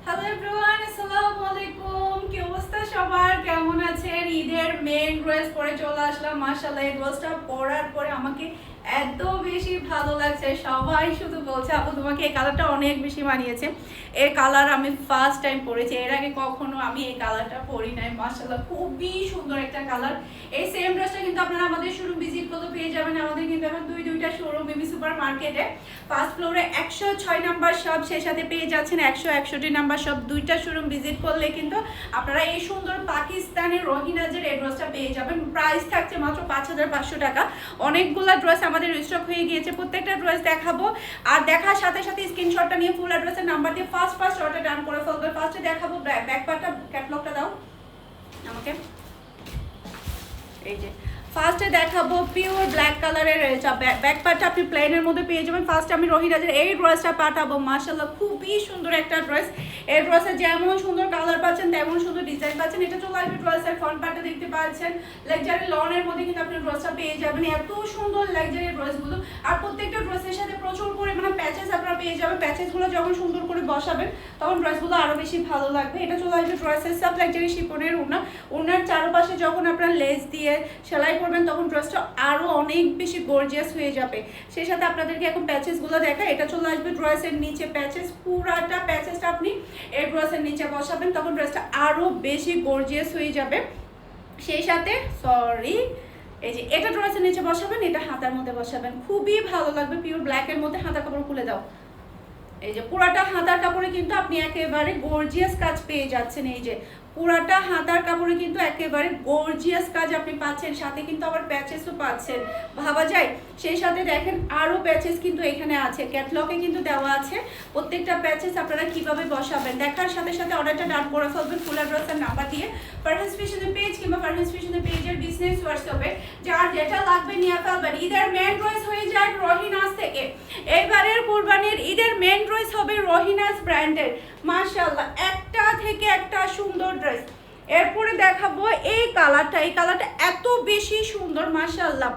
Hello everyone, আসসালামু আলাইকুম। কি অবস্থা সবার, কেমন আছেন? ঈদের মেন ড্রেস পরে চলে আসলাম। মাশাআল্লাহ, এই ড্রেসটা পরার পরে আমাকে এত বেশি ভালো লাগছে। সবাই শুধু বলছে আপু তোমাকে এই কালারটা অনেক বেশি মানিয়েছে। এই কালার আমি ফার্স্ট টাইম পরেছি, এর আগে কখনো আমি এই কালারটা পরি নাই। মাশাআল্লাহ, খুবই সুন্দর একটা কালার। এই সেম ড্রেসটা কিন্তু আপনারা আমাদের শোরুম ভিজিট করলে পেয়ে যাবেন। আমাদের কিন্তু এখন দুইটা শোরুম বেবি সুপার মার্কেটে। ফার্স্ট ফ্লোরে 106 নাম্বার শপ, সেই সাথে পেয়ে যাচ্ছেন 161 নাম্বার শপ। দুইটা শোরুম ভিজিট করলে কিন্তু আপনারা এই সুন্দর পাকিস্তানের রহিনাজের এই ড্রেসটা পেয়ে যাবেন। প্রাইস থাকছে মাত্র 5500 টাকা। অনেকগুলো ড্রেস আমাদের রিস্টক হয়ে গিয়েছে, প্রত্যেকটা ড্রেস দেখাবো। আর দেখার সাথে সাথে স্ক্রিনশটটা নিয়ে ফুল অ্যাড্রেসের নাম্বার দিয়ে ফার্স্ট অর্ডার ডান করে ফেলবে। ফার্স্টে দেখাবো ব্যাক পার্টটা, ক্যাটালগটা দাও আমাকে। এই যে ফার্স্টে দেখাবো পিওর ব্ল্যাক কালারের ব্যাক পার্টটা আপনি প্লেনের মধ্যে পেয়ে যাবেন। ফার্স্ট আমি রহিনাজের এই ড্রেসটা পাঠাবো। মাশাআল্লাহ, খুবই সুন্দর একটা ড্রেস। এই ড্রেসে যেমন সুন্দর কালার পাচ্ছেন তেমন সুন্দর ডিজাইন পাচ্ছেন। এটা চলে আসবে ড্রেসের ফ্রন্ট পার্টটা দেখতে পাচ্ছেন লাক্সারি লনের মধ্যে কিন্তু আপনি ড্রেসটা পেয়ে যাবেন। এত সুন্দর লাক্সারি ড্রেসগুলো, আর প্রত্যেকটা ড্রেসের সাথে প্রচুর পরিমাণে প্যাচেস আপনারা পেয়ে যাবেন। প্যাচেসগুলো যখন সুন্দর করে বসাবেন তখন ড্রেসগুলো আরো বেশি ভালো লাগবে। এটা চলে আসবে ড্রেসের সাব লাক্সারি শিপনের ওনার চারপাশে যখন আপনারা লেস দিয়ে সেলাই করবেন তখন ড্রেসটা আরো অনেক বেশি গর্জিয়াস হয়ে যাবে। সেই সাথে আপনাদেরকে এখন প্যাচেসগুলো দেখা। এটা চলে আসবে ড্রেসের নিচে প্যাচেস, পুরাটা প্যাচেসটা আপনি এই ড্রেসের নিচে বসাবেন তখন ড্রেসটা আরো বেশি গর্জিয়াস হয়ে যাবে। সেই সাথে এই যে এটা ড্রেসের নিচে বসাবেন, এটা হাতার মধ্যে বসাবেন, খুবই ভালো লাগবে। পিওর ব্ল্যাকের মধ্যে হাতা কাপড় খুলে দাও। এই যে পুরাটা হাতার কাপড়ে কিন্তু আপনি একেবারে গর্জিয়াস কাজ পেয়ে যাচ্ছেন। এই যে পুরাটা হাতার কাপড়ে কিন্তু একেবারে গর্জিয়াস কাজ আপনি পাচ্ছেন, সাথে কিন্তু আবার প্যাচেসও পাচ্ছেন, ভাবা যায়। সেই সাথে দেখেন আরো প্যাচেস কিন্তু এখানে আছে, ক্যাটালগে কিন্তু দেওয়া আছে প্রত্যেকটা প্যাচেস আপনারা কিভাবে বসাবেন। দেখার সাথে সাথে অর্ডারটা ডান করে ফেলবেন ফুল অ্যাড্রেসের নাম্বার দিয়ে ফারহাস ফ্যাশনের পেজ কিংবা ফারহাস ফ্যাশনের পেজের বিজনেস হোয়াটসঅ্যাপে যার যেটা লাগবে নিয়ে ফেলবেন। ঈদের মেন ড্রেস হয়ে যায় রহিনাজ থেকে। এইবারের কুরবানির ঈদের মেন ড্রেস হবে রহিনাজ ব্র্যান্ডের। মাশাআল্লাহ, একটা থেকে একটা সুন্দর ড্রেস। এরপরে দেখাবো এই কালারটা এত বেশি সুন্দর। মাশাআল্লাহ,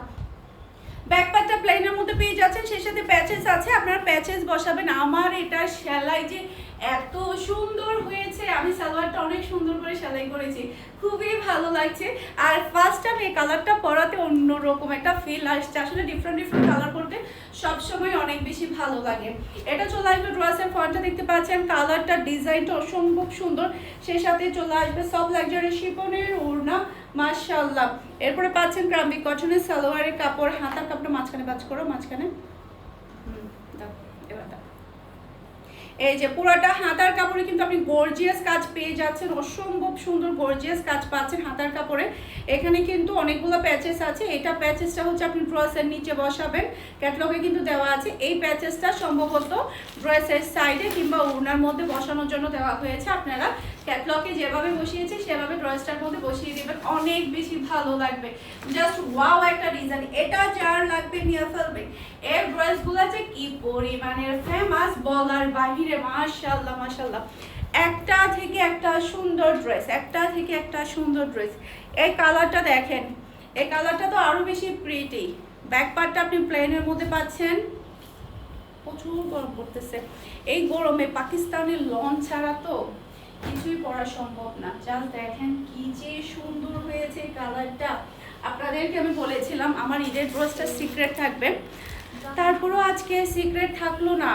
ব্যাক পার্টটা প্লেনের মধ্যে পেয়ে যাচ্ছেন, সেই সাথে প্যাচেস আছে, আপনারা প্যাচেস বসাবেন। আমার এটা সেলাই যে এত সুন্দর হয়েছে, আমি সালোয়ারটা অনেক সুন্দর করে সেলাই করেছি, খুবই ভালো লাগছে। আর ফার্স্ট টাইম এই কালারটা পরাতে অন্যরকম একটা ফিল আসছে। আসলে ডিফারেন্ট কালার করতে সবসময় অনেক বেশি ভালো লাগে। এটা চলে আসবে ড্রেসের ফ্রন্টটা দেখতে পাচ্ছেন, কালারটা ডিজাইনটা অসম্ভব সুন্দর। সেই সাথে চলে আসবে সব লাক্সারি শিফনের ওড়না। মাশাআল্লাহ, এরপরে পাচ্ছেন ক্রাম্বি কটনের সালোয়ারের কাপড়, হাতার কাপড়টা মাঝখানে বাজ করো, মাঝখানে দাও, এবার দাও। এই যে পুরোটা হাতার কাপড়ে কিন্তু আপনি গর্জিয়াস কাজ পেয়ে যাচ্ছেন, অসম্ভব সুন্দর গর্জিয়াস কাজ পাচ্ছেন হাতার কাপড়ে। এখানে কিন্তু অনেকগুলো প্যাচেস আছে। এটা প্যাচেসটা হচ্ছে আপনি ড্রেসের নিচে বসাবেন, ক্যাটালগে কিন্তু দেওয়া আছে। এই প্যাচেসটা সম্ভবত ড্রেসের সাইডে কিংবা ওড়নার মধ্যে বসানোর জন্য দেওয়া হয়েছে। আপনারা ক্যাটালগে যেভাবে বসিয়েছে সেভাবে ড্রেসটার মধ্যে বসিয়ে দিবেন, অনেক বেশি ভালো লাগবে। জাস্ট ওয়াও একটা ডিজাইন, এটা যার লাগবে নিয়ে ফেলবে। এর ড্রেসগুলো যে কি পরিমাণের ফেমাস বলার বাহিরে। মাশাআল্লাহ মাশাআল্লাহ, একটা থেকে একটা সুন্দর ড্রেস, একটা থেকে একটা সুন্দর ড্রেস। এই কালারটা দেখেন, এই কালারটা তো আরো বেশি প্রিটি। ব্যাক পার্টটা আপনি প্লেনের মধ্যে পাচ্ছেন। প্রচুর গরম পড়তেছে, এই গরমে পাকিস্তানের লন ছাড়া তো কিছুই পরা সম্ভব না। জাস্ট দেখেন কি যে সুন্দর হয়েছে এই কালারটা। আপনাদেরকে আমি বলেছিলাম আমার ঈদের ড্রেসটা সিক্রেট থাকবে, তারপরেও আজকে সিক্রেট থাকলো না।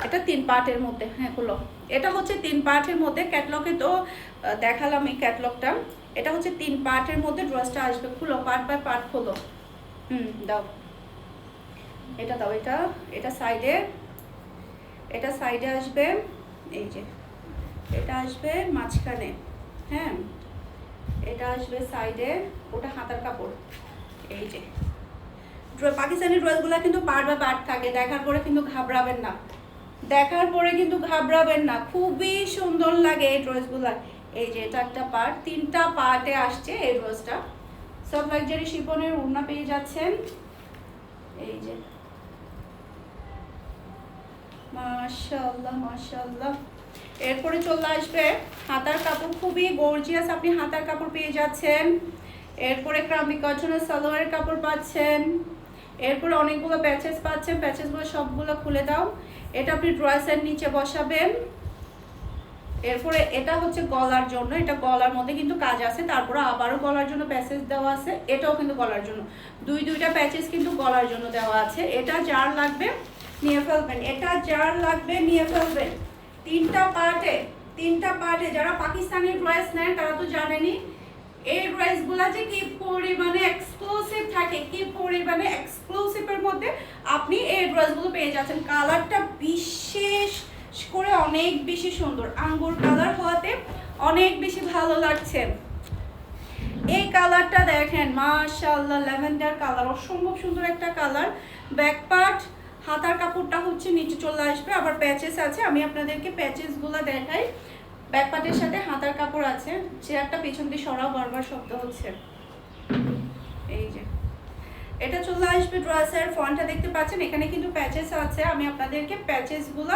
এটা 3 পার্টের মধ্যে, হ্যাঁ খুলো। এটা হচ্ছে 3 পার্টের মধ্যে, ক্যাটালগে তো দেখালাম এই ক্যাটালগটা। এটা হচ্ছে 3 পার্টের মধ্যে ড্রেসটা আসবে। খুলো, পার্ট বাই পার্ট খোলো। দাও, এটা দাও, এটা সাইডে, এটা সাইডে আসবে। এই যে এটা আসবে মাঝখানে, হ্যাঁ এটা আসবে সাইডে, ওটা হাতার কাপড়। এই যে পাকিস্তানি ড্রেসগুলো কিন্তু পার্ট বাই পার্ট থাকে, দেখার পরে কিন্তু ঘাবড়াবেন না, দেখার পরে কিন্তু ঘাবড়াবেন না, খুবই সুন্দর লাগে এই ড্রেসগুলো। এই যে এটা একটা পার্ট, 3টা পার্টে আসছে এই ড্রেসটা। সব লাক্সারি শিফনের ওড়না পেয়ে যাচ্ছেন। এই যে মাশাআল্লাহ মাশাআল্লাহ। এরপরে চলে আসবে হাতার কাপড়, খুবই গর্জিয়াস আপনি হাতার কাপড় পেয়ে যাচ্ছেন। এরপরে ক্রাম্বি কটনের সালোয়ারের কাপড় পাচ্ছেন। এরপরে অনেকগুলো প্যাচেস পাচ্ছেন, প্যাচেসগুলো সবগুলো খুলে দাও। এটা আপনি ড্রেসের নিচে বসাবেন। এরপরে এটা হচ্ছে গলার জন্য, এটা গলার মধ্যে কিন্তু কাজ আছে, তারপরে আবারও গলার জন্য প্যাচেস দেওয়া আছে, এটাও কিন্তু গলার জন্য, দুইটা প্যাচেস কিন্তু গলার জন্য দেওয়া আছে। এটা যার লাগবে নিয়ে ফেলবেন, এটা যার লাগবে নিয়ে ফেলবেন। তিনটা পার্টে যারা পাকিস্তানি ড্রেস নেন তারা তো জানেনই এই ড্রেসগুলো যে কি পরিমাণে এক্সক্লুসিভ থাকে, কি পরিমাণে এক্সক্লুসিভের মধ্যে আপনি এই ড্রেসগুলো পেয়ে যাচ্ছেন। কালারটা বিশেষ করে অনেক বেশি সুন্দর, আঙ্গুর কালার হওয়াতে অনেক বেশি ভালো লাগছে। এই কালারটা দেখেন মাশাআল্লাহ, ল্যাভেন্ডার কালার, অসম্ভব সুন্দর একটা কালার। ব্যাক পার্ট, হাতার কাপড়টা হচ্ছে নিচে চলে আসবে, আবার প্যাচেস আছে, আমি আপনাদেরকে প্যাচেসগুলো দেখাই। ব্যাক পার্টের সাথে হাতার কাপড় আছে। চেয়ারটা পিছন দিয়ে সরাও, বারবার শব্দ হচ্ছে। এই যে এটা চলে আসবে ড্রেসের ফ্রন্টটা দেখতে পাচ্ছেন, এখানে কিন্তু প্যাচেস আছে, আমি আপনাদেরকে প্যাচেসগুলো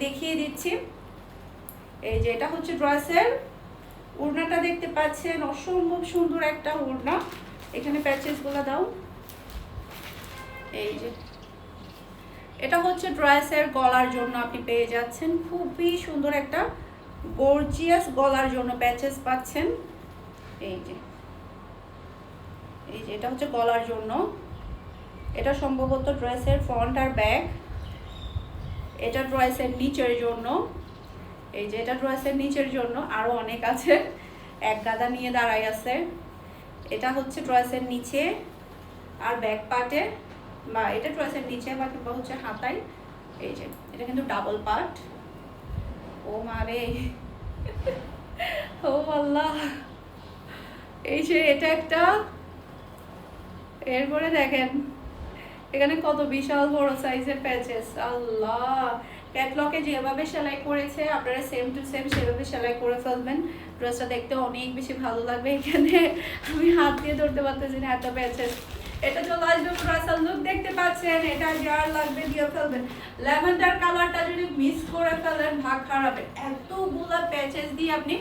দেখিয়ে দিচ্ছি। এই যে এটা হচ্ছে ড্রেসের ওড়নাটা দেখতে পাচ্ছেন, অসম্ভব সুন্দর একটা ওড়না। এখানে প্যাচেসগুলো দাও। এই যে এটা হচ্ছে ড্রেসের গলার জন্য আপনি পেয়ে যাচ্ছেন, খুবই সুন্দর একটা গর্জিয়াস গলার জন্য প্যাচেস পাচ্ছেন। এই যে এটা হচ্ছে গলার জন্য, এটা সম্ভবত ড্রেসের ফ্রন্ট আর ব্যাক। এটা ড্রেসের নিচের জন্য, এই যে এটা ড্রেসের নিচের জন্য, আরো অনেক আছে, এক গাদা নিয়ে দাঁড়াই আছে। এটা হচ্ছে ড্রেসের নিচে আর ব্যাক পার্টে, বা এটা ড্রেসের নিচে বা কিংবা হচ্ছে হাতায়। এই যে এটা কিন্তু ডাবল পার্ট। ও মারে, ও আল্লাহ, এই যে এটা একটা। এরপরে দেখেন এখানে কত বিশাল বড় সাইজের প্যাচেস, আল্লাহ। ক্যাটলগে যেভাবে সেলাই করেছে আপনারা সেম টু সেম সেভাবে সেলাই করে ফেলবেন, ড্রেসটা দেখতে অনেক বেশি ভালো লাগবে। এখানে আমি হাত দিয়ে ধরতে পারতেছি না, এত প্যাচেস। এটা চলে আসবে ড্রেসের লুক দেখতে পাচ্ছেন, এটা যার লাগবে দিয়ে ফেলবেন। ল্যাভেন্ডার কালারটা যদি মিস করে ফেলেন ভাগ খারাপে, এতগুলা প্যাচেস দিয়ে আপনি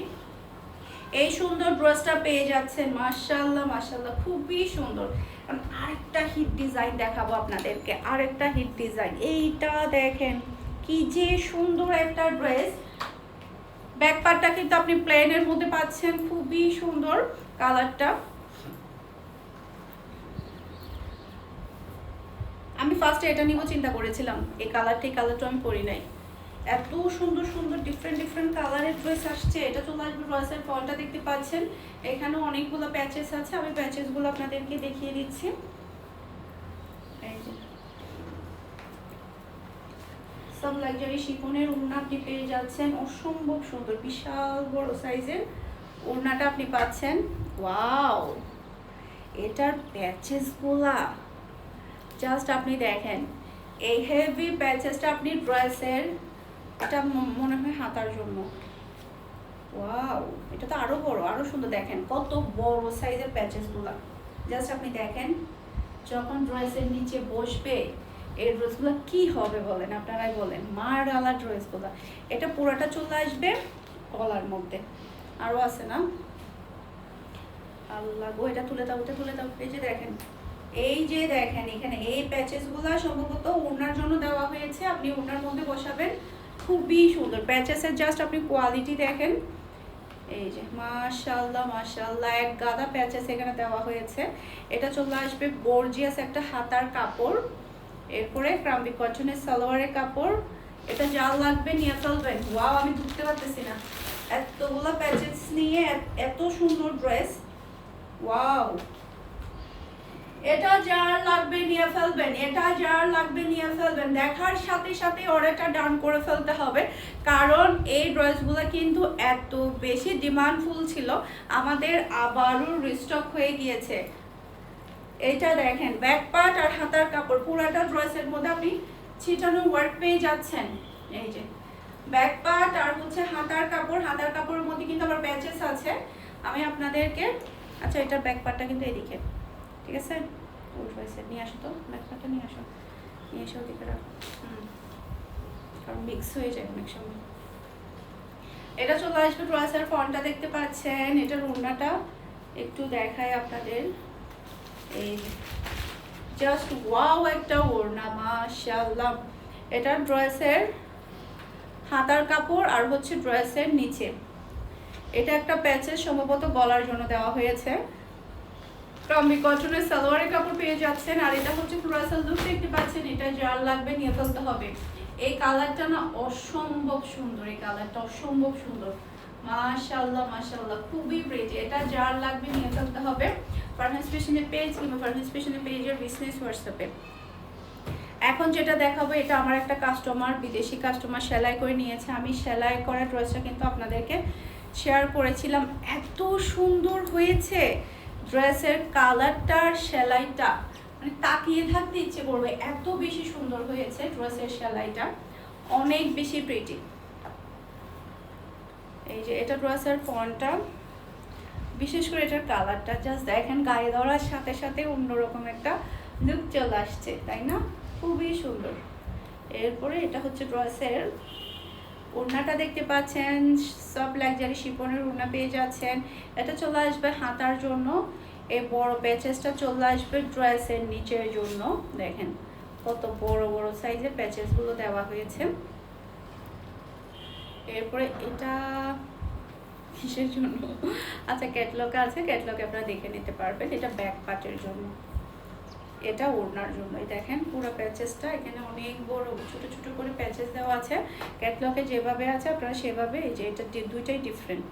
এই সুন্দর ড্রেসটা পেয়ে যাচ্ছেন। মাশাআল্লাহ মাশাআল্লাহ, খুবই সুন্দর। আরেকটা হিট ডিজাইন দেখাবো আপনাদেরকে, আরেকটা হিট ডিজাইন। এইটা দেখেন কি যে সুন্দর একটা ড্রেস। ব্যাক পার্টটা কিন্তু আপনি প্লেনের মধ্যে পাচ্ছেন, খুবই সুন্দর কালারটা। আমি ফার্স্টে এটা নিব চিন্তা করেছিলাম, এই কালারটা আমি পরি নাই। এত সুন্দর সুন্দর ডিফারেন্ট কালারের ড্রেস আসছে। এটা চলে আসবে ড্রেসের ফ্রন্টটা দেখতে পাচ্ছেন, এখানেও অনেকগুলো প্যাচেস আছে, আমি প্যাচেসগুলো আপনাদেরকে দেখিয়ে দিচ্ছি। এই যে সব লাক্সারি শিফনের ওড়না আপনি পেয়ে যাচ্ছেন, অসম্ভব সুন্দর বিশাল বড় সাইজের ওড়নাটা আপনি পাচ্ছেন। ওয়াও, এটার প্যাচেসগুলা জাস্ট আপনি দেখেন, এই হেভি প্যাচেসটা আপনি ড্রেসের, এটা মনে হয় হাতার জন্য। ওয়াও, এটা তো আরো বড় আরো সুন্দর, দেখেন কত বড় সাইজের প্যাচেসগুলো। জাস্ট আপনি দেখেন যখন ড্রেসের নিচে বসবে এই ড্রেসগুলো কি হবে বলেন, আপনারাই বলেন, মার আলা ড্রেসগুলো। এটা পুরোটা চলে আসবে গলার মধ্যে, আরো আছে না, আল্লাহ গো, এটা তুলে দাও, তুলে দাও। এই যে দেখেন এখানে এই প্যাচেসগুলো সম্ভবত ওড়নার জন্য দেওয়া হয়েছে, আপনি ওড়নার মধ্যে বসাবেন, খুবই সুন্দর প্যাচেসের। জাস্ট আপনি কোয়ালিটি দেখেন, এই যে মাশাআল্লাহ মাশাআল্লাহ, এক গাদা প্যাচেস এখানে দেওয়া হয়েছে। এটা চলে আসবে গর্জিয়াস একটা হাতার কাপড়, এরপরে ক্রাম্বি কটনের সালোয়ারের কাপড়। এটা যা লাগবে নিয়ে ফেলবেন। ওয়াও, আমি ধরতে পারতেছি না, এতগুলো প্যাচেস নিয়ে এত সুন্দর ড্রেস। ওয়াও, এটা যার লাগবে নিয়ে ফেলবেন, এটা যার লাগবে নিয়ে ফেলবেন। দেখার সাথে সাথে অর্ডারটা ডান করে ফেলতে হবে, কারণ এই ড্রেসগুলো কিন্তু এত বেশি ডিমান্ডফুল ছিল, আমাদের আবারও রিস্টক হয়ে গিয়েছে। এটা দেখেন ব্যাক পার্ট আর হাতার কাপড়, পুরাটা ড্রেসের মধ্যে আপনি ছিটানো ওয়ার্ক পেয়ে যাচ্ছেন। এই যে ব্যাক পার্ট আর হচ্ছে হাতার কাপড়, হাতার কাপড়ের মধ্যে কিন্তু আবার প্যাচেস আছে। আমি আপনাদেরকে, আচ্ছা এটার ব্যাক পার্টটা কিন্তু এদিকে, ঠিক আছে, উঠেছে, নিয়ে আসো তো ব্যাকপার্টটা, নিয়ে এসো ওদিকে রাখো, কারণ মিক্স হয়ে যায় অনেক সময়। এটা চলে আসবে ড্রেসের ফ্রন্টটা দেখতে পাচ্ছেন, এটার ওড়নাটা একটু দেখাই আপনাদের। এই জাস্ট ওয়াও একটা ওড়না, মাশাআল্লাহ। এটার ড্রেসের হাতার কাপড় আর হচ্ছে ড্রেসের নিচে এটা একটা প্যাচেস সম্ভবত গলার জন্য দেওয়া হয়েছে। ক্রাম্বি কটনের সালোয়ারের কাপড় পেয়ে যাচ্ছেন। আর এটা হচ্ছে ক্রুয়াসাল লুক দেখতে পাচ্ছেন। এটা যার লাগবে নিয়ে ফেলতে হবে। এই কালারটা না অসম্ভব সুন্দর, এই কালারটা অসম্ভব সুন্দর, মাশাআল্লাহ মাশাআল্লাহ, খুবই প্রিটি। এটা যার লাগবে নিয়ে ফেলতে হবে ফারহানাস ফ্যাশনের পেজ কিংবা ফারহানাস ফ্যাশনের পেজের বিজনেস হোয়াটসঅ্যাপে। এখন যেটা দেখাবো এটা আমার একটা কাস্টমার, বিদেশি কাস্টমার সেলাই করে নিয়েছে। আমি সেলাই করা ড্রেসটা কিন্তু আপনাদেরকে শেয়ার করেছিলাম, এত সুন্দর হয়েছে ড্রেসের কালারটার সেলাইটা, মানে তাকিয়ে থাকতে ইচ্ছে করবে, এত বেশি সুন্দর হয়েছে ড্রেসের সেলাইটা, অনেক বেশি প্রিটি। এই যে এটা ড্রেসের ফন্টটা, বিশেষ করে এটার কালারটা জাস্ট দেখেন, গায়ে দেওয়ার সাথে সাথে অন্যরকম একটা লুক চলে আসছে, তাই না? খুবই সুন্দর। এরপরে এটা হচ্ছে ড্রেসের ওড়নাটা দেখতে পাচ্ছেন, সব লাক্সারি শিফনের ওড়না পেয়ে যাচ্ছেন। এটা চলে আসবে হাতার জন্য, এই বড় প্যাচেসটা চলে আসবে ড্রেসের নিচের জন্য। দেখেন কত বড় বড় সাইজের প্যাচেসগুলো দেওয়া হয়েছে। এরপরে এটা কিসের জন্য? আচ্ছা ক্যাটলগ আছে, ক্যাটলগে আপনারা দেখে নিতে পারবেন। এটা ব্যাক পার্টের জন্য, এটা ওড়নার জন্য। দেখেন পুরো প্যাচেসটা এখানে অনেক বড় ছোট ছোট করে প্যাচেস দেওয়া আছে। ক্যাটলগে যেভাবে আছে আপনারা সেভাবে, এই যে এটা দুইটাই ডিফারেন্ট,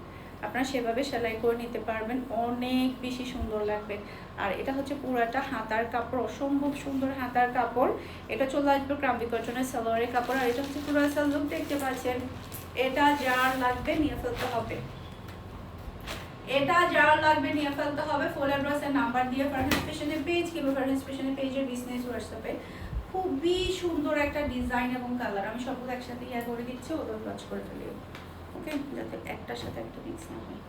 আপনারা সেভাবে সেলাই করে নিতে পারবেন, অনেক বেশি সুন্দর লাগবে। আর এটা হচ্ছে পুরাটা হাতার কাপড়, অসম্ভব সুন্দর হাতার কাপড়। এটা চলে আসবে ক্রাম্বি কটনের সালোয়ারের কাপড়। আর এটা হচ্ছে ক্রুয়াসাল লুক দেখতে পাচ্ছেন। এটা যার লাগবে নিয়ে ফেলতে হবে, এটা যার লাগবে নিয়ে ফেলতে হবে। ফুল অ্যাড্রেসের নাম্বার দিয়ে ফারহানাস ফ্যাশনের পেজ কিংবা ফারহানাস ফ্যাশনের পেজের বিজনেস হোয়াটসঅ্যাপে। খুবই সুন্দর একটা ডিজাইন এবং কালার। আমি সবগুলো একসাথে ইয়া করে দিচ্ছি, ওদের ওয়াচ করে ফেলি, ওকে, যাতে একটার সাথে একটা মিক্স না হয়।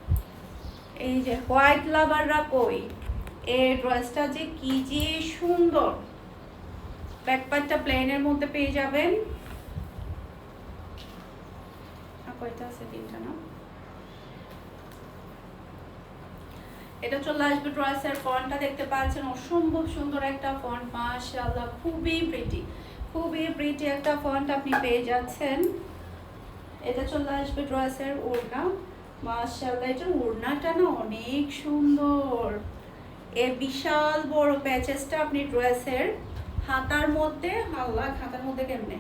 এই যে হোয়াইট লাভাররা কই, এই ড্রেসটা যে কি যে সুন্দর, ব্যাকপার্টটা প্লেনের মধ্যে পেয়ে যাবেন। কয়টা আছে? তিনটা না? এটা চলে আসবে ড্রেসের ফন্টটা দেখতে পাচ্ছেন, অসম্ভব সুন্দর একটা ফন্ট, মাশাআল্লাহ, খুবই প্রিটি, খুবই প্রিটি একটা ফন্ট আপনি পেয়ে যাচ্ছেন। এটা চলে আসবে ড্রেসের ওড়না, মাশাআল্লাহ, এটার ওড়নাটা না অনেক সুন্দর। এই বিশাল বড় প্যাচেসটা আপনি ড্রেসের হাতার মধ্যে, আল্লাহ হাতার মধ্যে কেমনে,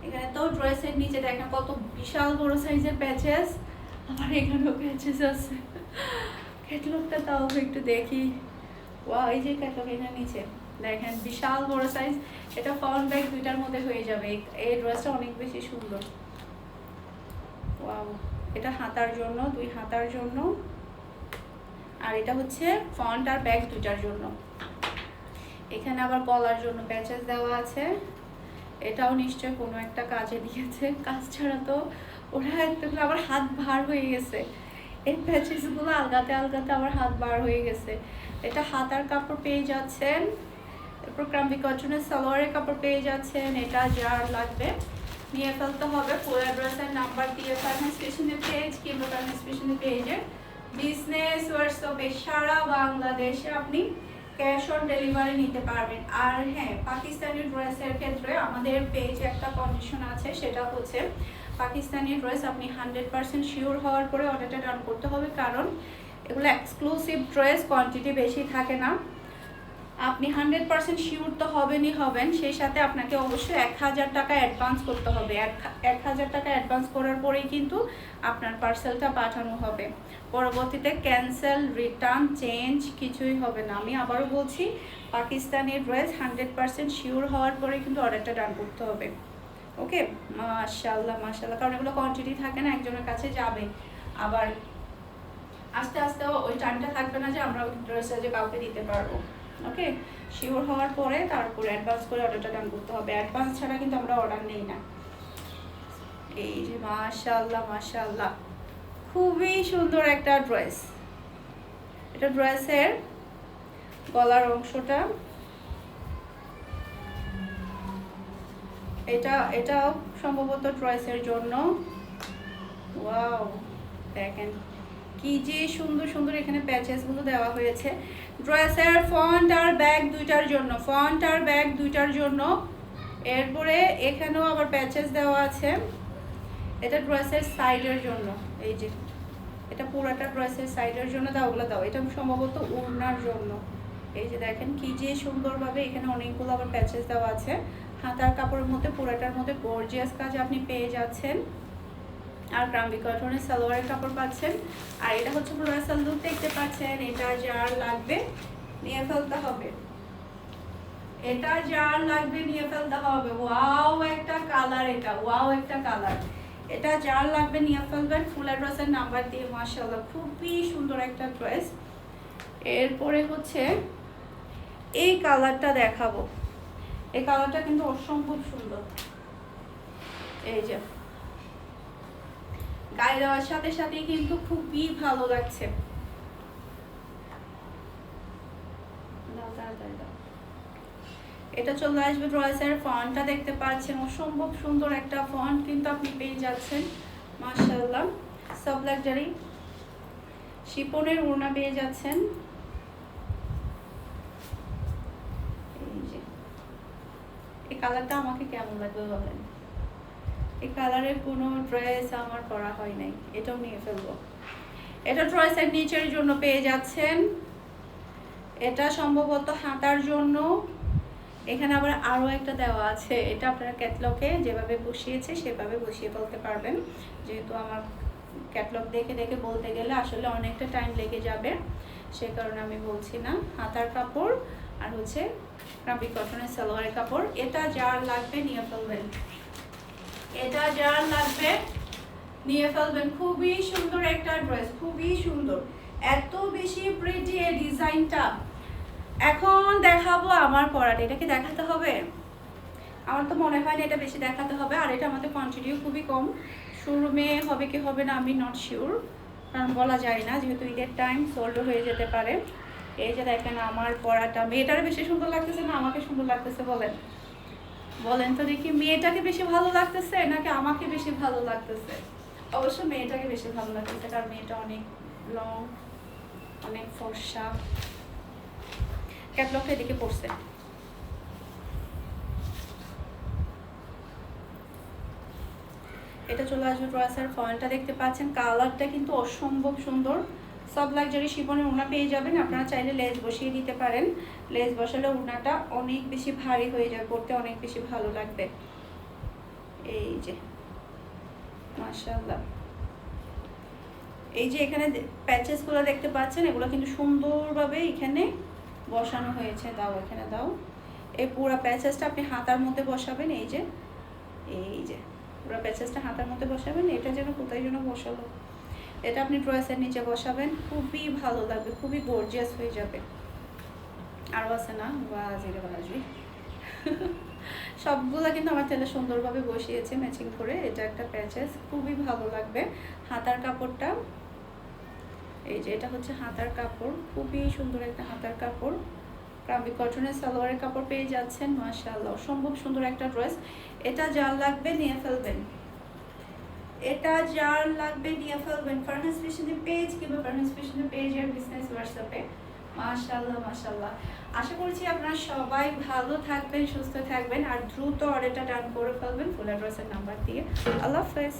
এখানে তো ড্রেসের নিচে দেখেন কত বিশাল বড় সাইজের প্যাচেস, আবার এখানেও প্যাচেস আছে। ক্যাটলগটা তাও একটু দেখি, ওয়াও, এই যে ক্যাটলগ এখানে নিচে দেখেন বিশাল বড় সাইজ। এটা ফ্রন্ট ব্যাক দুইটার মধ্যে হয়ে যাবে। এই ড্রেসটা অনেক বেশি সুন্দর, ওয়াও। এটা হাতার জন্য, দুই হাতার জন্য, আর এটা হচ্ছে ফ্রন্ট আর ব্যাক দুইটার জন্য। এখানে আবার গলার জন্য প্যাচেস দেওয়া আছে। এটাও নিশ্চয় কোনো একটা কাজে দিয়েছে, কাজ ছাড়া তো ওরা একটু আবার হাত ভার হয়ে গেছে, এই প্যাচেসগুলো আলগাতে আলগাতে আমার হাত বার হয়ে গেছে। এটা হাতার কাপড় পেয়ে যাচ্ছেন। এরপর ক্রাম্বি কটনের সালোয়ারের কাপড় পেয়ে যাচ্ছেন। এটা যার লাগবে নিয়ে ফেলতে হবে। ফুল অ্যাড্রেসের নাম্বার দিয়ে ফারহানাস ফ্যাশনের পেজ কিংবা ফারহানাস ফ্যাশনের পেজের বিজনেস হোয়াটসঅ্যাপে সারা বাংলাদেশে আপনি ক্যাশ অন ডেলিভারি নিতে পারবেন। আর হ্যাঁ, পাকিস্তানি ড্রেসের ক্ষেত্রে আমাদের পেজে একটা কন্ডিশন আছে, সেটা হচ্ছে পাকিস্তানি ড্রেস আপনি 100% শিওর হওয়ার পরে অর্ডারটা ডান করতে হবে, কারণ এগুলো এক্সক্লুসিভ ড্রেস, কোয়ান্টিটি বেশি থাকে না। আপনি 100% শিওর তো হবেন, সেই সাথে আপনাকে অবশ্যই 1000 টাকা অ্যাডভান্স করতে হবে। 1000 টাকা অ্যাডভান্স করার পরেই কিন্তু আপনার পার্সেলটা পাঠানো হবে। পরবর্তীতে ক্যান্সেল, রিটার্ন, চেঞ্জ কিছুই হবে না। আমি আবারও বলছি, পাকিস্তানি ড্রেস 100% শিওর হওয়ার পরে কিন্তু অর্ডারটা ডান করতে হবে, ওকে। মাশাআল্লাহ মাশাআল্লাহ, কারণ এগুলো কোয়ান্টিটি থাকে না, একজনের কাছে যাবে, আবার আস্তে আস্তে ওই টাইমটা থাকবে না যে আমরা ড্রেসটা যে কাউকে দিতে পারবো, ওকে। শিওর হওয়ার পরে তারপরে অ্যাডভান্স করে অর্ডারটা ডান করতে হবে। অ্যাডভান্স ছাড়া কিন্তু আমরা অর্ডার নেই না। এই যে মাশাআল্লাহ মাশাআল্লাহ, খুবই সুন্দর একটা ড্রেস। এটা ড্রেসের গলার অংশটা, এটাও সম্ভবত ড্রেসের জন্য। ওয়াও, দেখেন কি যে সুন্দর সুন্দর এখানে প্যাচেসগুলো দেওয়া হয়েছে। ড্রেসের ফ্রন্ট আর ব্যাক দুইটার জন্য, ফ্রন্ট আর ব্যাক দুইটার জন্য। এরপরে এখানেও আবার প্যাচেস দেওয়া আছে। এটা ড্রেসের সাইডের জন্য, এই যে এটা পুরাটা ড্রেসের সাইডের জন্য দাও, ওগুলো দাও, এটা সম্ভবত ওড়নার জন্য। এই যে দেখেন কি যে সুন্দরভাবে এখানে অনেকগুলো আবার প্যাচেস দেওয়া আছে। হাতার কাপড়ের মধ্যে পুরাটার মধ্যে গর্জিয়াস কাজ আপনি পেয়ে যাচ্ছেন। আর গ্রাম্বি কটনের সালোয়ারের কাপড় পাচ্ছেন। আর এটা হচ্ছে ব্রাইডাল লুক দেখতে পাচ্ছেন। এটা যার লাগবে নিয়ে ফেলতে হবে, এটা যার লাগবে নিয়ে ফেলতে হবে। ওয়াও একটা কালার, এটা ওয়াও একটা কালার, এটা যার লাগবে নিয়ে ফেলবেন। ফুল ড্রেসের নাম্বার দিয়ে, মাশাআল্লাহ খুবই সুন্দর একটা ড্রেস। এরপরে হচ্ছে এই কালারটা দেখাবো, এই কালারটা কিন্তু অসম্ভব সুন্দর। এই যে গায়ে দেওয়ার সাথে সাথে কিন্তু খুবই ভালো লাগছে। এটা চলে আসবে ড্রেসের ফন্টটা দেখতে পাচ্ছেন, অসম্ভব সুন্দর একটা ফন্ট কিন্তু আপনি পেয়ে যাচ্ছেন, মাশাআল্লাহ। সব লাক্সারি শিপনের ওড়না পেয়ে যাচ্ছেন। এই যে এই কালারটা আমাকে কেমন লাগবে বলেন, এই কালারের কোনো ড্রেস আমার পরা হয় নাই, এটাও নিয়ে ফেলবো। এটা ড্রেসের নিচের জন্য পেয়ে যাচ্ছেন, এটা সম্ভবত হাতার জন্য। এখানে আবার আরও একটা দেওয়া আছে, এটা আপনারা ক্যাটলগে যেভাবে বসিয়েছে সেভাবে বসিয়ে বলতে পারবেন। যেহেতু আমার ক্যাটলগ দেখে দেখে বলতে গেলে আসলে অনেকটা টাইম লেগে যাবে, সে কারণে আমি বলছি না। হাতার কাপড় আর হচ্ছে গ্রাম্বি কটনের সালোয়ারের কাপড়। এটা যার লাগবে নিয়ে ফেলবেন, এটা যার লাগবে নিয়ে ফেলবেন। খুবই সুন্দর একটা ড্রেস, খুবই সুন্দর, এত বেশি প্রিটি এই ডিজাইনটা। এখন দেখাবো আমার পরাটা, এটা কি দেখাতে হবে? আমার তো মনে হয় না এটা বেশি দেখাতে হবে। আর এটা আমাদের কোয়ান্টিটিও খুবই কম, শোরুমে হবে কি হবে না আমি নট শিওর, কারণ বলা যায় না, যেহেতু ঈদের টাইম সোল্ড হয়ে যেতে পারে। এই যে দেখেন আমার পরাটা, মেয়েটার বেশি সুন্দর লাগতেছে না আমাকে সুন্দর লাগতেছে বলেন? বলেন তো দেখি, মেয়েটাকে বেশি ভালো লাগতেছে নাকি আমাকে বেশি ভালো লাগতেছে? অবশ্য মেয়েটাকে বেশি ভালো লাগতেছে, কারণ মেয়েটা অনেক লং, অনেক ফর্সা। ক্যাটলগটা এদিকে পড়ছে। এটা চলে আসবে ড্রেসের ফন্টটা দেখতে পাচ্ছেন, কালারটা কিন্তু অসম্ভব সুন্দর। সব লাক্সারি শিফনের ওড়না পেয়ে যাবেন। আপনারা চাইলে লেস বসিয়ে দিতে পারেন, লেস বসালে ওড়নাটা অনেক বেশি ভারী হয়ে যায়, পরতে অনেক বেশি ভালো লাগবে। এই যে মাশাআল্লাহ, এই যে এখানে প্যাচেসগুলো দেখতে পাচ্ছেন, এগুলো কিন্তু সুন্দরভাবে এখানে বসানো হয়েছে। দাও এখানে দাও, এই পুরো প্যাচেসটা আপনি হাতার মধ্যে বসাবেন। এই যে পুরো প্যাচেসটা হাতার মধ্যে বসাবেন। এটা যেন কোথায় যেন বসালো, এটা আপনি ড্রেসের নিচে বসাবেন, খুবই ভালো লাগবে, খুবই গর্জিয়াস হয়ে যাবে। আরও আছে না, বাজিরে বাজি সবগুলো কিন্তু আমার ছেলে সুন্দরভাবে বসিয়েছে ম্যাচিং করে। এটা একটা প্যাচেস, খুবই ভালো লাগবে। হাতার কাপড়টা এই যে, এটা হচ্ছে হাতার কাপড়, খুবই সুন্দর একটা হাতার কাপড়। গ্রাম্বি কটনের সালোয়ারের কাপড় পেয়ে যাচ্ছেন, মাশাআল্লাহ অসম্ভব সুন্দর একটা ড্রেস। এটা যার লাগবে নিয়ে ফেলবেন, এটা যার লাগবে নিয়ে ফেলবেন। ফারহাস ফ্যাশনের পেজ কিংবা ফারহাস ফ্যাশনের পেজ আর বিজনেস হোয়াটসঅ্যাপে। মাশাআল্লাহ মাশাআল্লাহ, আশা করছি আপনারা সবাই ভালো থাকবেন, সুস্থ থাকবেন, আর দ্রুত অর্ডারটা ডান করে ফেলবেন ফুল ড্রেসের নাম্বার দিয়ে। আল্লাহ হাফেজ।